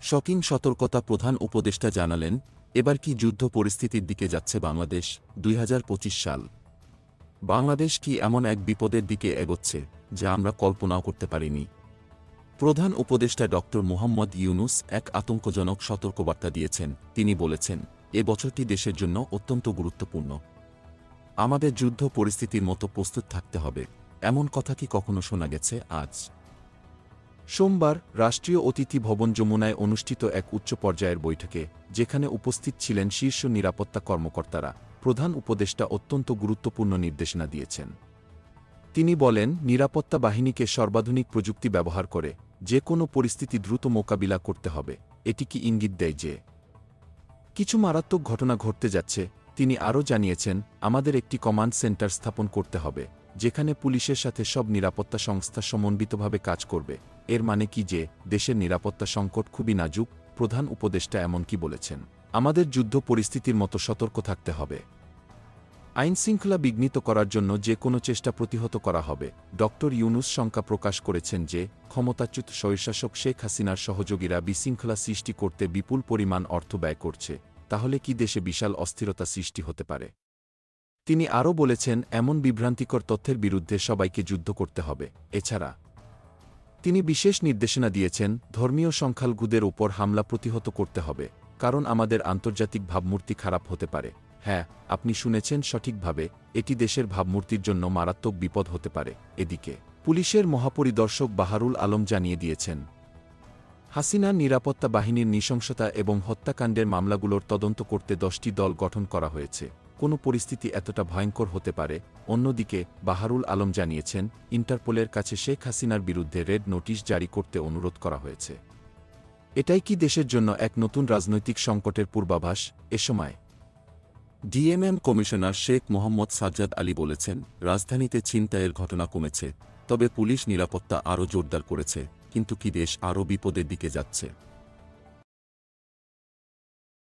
Shocking সতর্কতা প্রধান উপদেষ্টা জানালেন, এবার কি যুদ্ধ পরিস্থিতির দিকে যাচ্ছে বাংলাদেশ? ২০২৫ সাল। বাংলাদেশ কি এমন এক বিপদের দিকে এগোচ্ছে যা আমরা কল্পনাও করতে পারিনি? প্রধান উপদেষ্টা ডক্টর মুহাম্মদ ইউনূস এক আতঙ্কজনক সতর্কবার্তা দিয়েছেন। তিনি বলেছেন, এ বছরটি দেশের জন্য অত্যন্ত গুরুত্বপূর্ণ। আমাদের যুদ্ধ পরিস্থিতির মতো প্রস্তুত থাকতে হবে। এমন কথা কি কখনো শোনা গেছে? আজ সোমবার রাষ্ট্রীয় অতিথি ভবন যমুনায় অনুষ্ঠিত এক উচ্চ পর্যায়ের বৈঠকে, যেখানে উপস্থিত ছিলেন শীর্ষ নিরাপত্তা কর্মকর্তারা, প্রধান উপদেষ্টা অত্যন্ত গুরুত্বপূর্ণ নির্দেশনা দিয়েছেন। তিনি বলেন, নিরাপত্তা বাহিনীকে সর্বাধুনিক প্রযুক্তি ব্যবহার করে যে কোনো পরিস্থিতি দ্রুত মোকাবিলা করতে হবে। এটি কি ইঙ্গিত দেয় যে কিছু মারাত্মক ঘটনা ঘটতে যাচ্ছে? তিনি আরও জানিয়েছেন, আমাদের একটি কমান্ড সেন্টার স্থাপন করতে হবে, যেখানে পুলিশের সাথে সব নিরাপত্তা সংস্থা সমন্বিতভাবে কাজ করবে। এর মানে কি যে দেশের নিরাপত্তা সংকট খুবই নাজুক? প্রধান উপদেষ্টা এমনকি বলেছেন, আমাদের যুদ্ধ পরিস্থিতির মতো সতর্ক থাকতে হবে। আইনশৃঙ্খলা বিঘ্নিত করার জন্য যে কোনো চেষ্টা প্রতিহত করা হবে। ডক্টর ইউনূস শঙ্কা প্রকাশ করেছেন যে ক্ষমতাচ্যুত স্বৈরশাসক শেখ হাসিনার সহযোগীরা বিশৃঙ্খলা সৃষ্টি করতে বিপুল পরিমাণ অর্থ ব্যয় করছে। তাহলে কি দেশে বিশাল অস্থিরতা সৃষ্টি হতে পারে? তিনি আরও বলেছেন, এমন বিভ্রান্তিকর তথ্যের বিরুদ্ধে সবাইকে যুদ্ধ করতে হবে। এছাড়া তিনি বিশেষ নির্দেশনা দিয়েছেন, ধর্মীয় সংখ্যালঘুদের উপর হামলা প্রতিহত করতে হবে, কারণ আমাদের আন্তর্জাতিক ভাবমূর্তি খারাপ হতে পারে। হ্যাঁ, আপনি শুনেছেন সঠিকভাবে, এটি দেশের ভাবমূর্তির জন্য মারাত্মক বিপদ হতে পারে। এদিকে পুলিশের মহাপরিদর্শক বাহারুল আলম জানিয়ে দিয়েছেন, হাসিনার নিরাপত্তা বাহিনীর নৃশংসতা এবং হত্যাকাণ্ডের মামলাগুলোর তদন্ত করতে 10টি দল গঠন করা হয়েছে। কোনো পরিস্থিতি এতটা ভয়ঙ্কর হতে পারে। অন্যদিকে বাহারুল আলম জানিয়েছেন, ইন্টারপোলের কাছে শেখ হাসিনার বিরুদ্ধে রেড নোটিশ জারি করতে অনুরোধ করা হয়েছে। এটাই কি দেশের জন্য এক নতুন রাজনৈতিক সংকটের পূর্বাভাস? এ সময় ডিএমএম কমিশনার শেখ মোহাম্মদ সাজ্জাদ আলী বলেছেন, রাজধানীতে ছিনতাইয়ের ঘটনা কমেছে, তবে পুলিশ নিরাপত্তা আরও জোরদার করেছে। কিন্তু কি দেশ আরও বিপদের দিকে যাচ্ছে?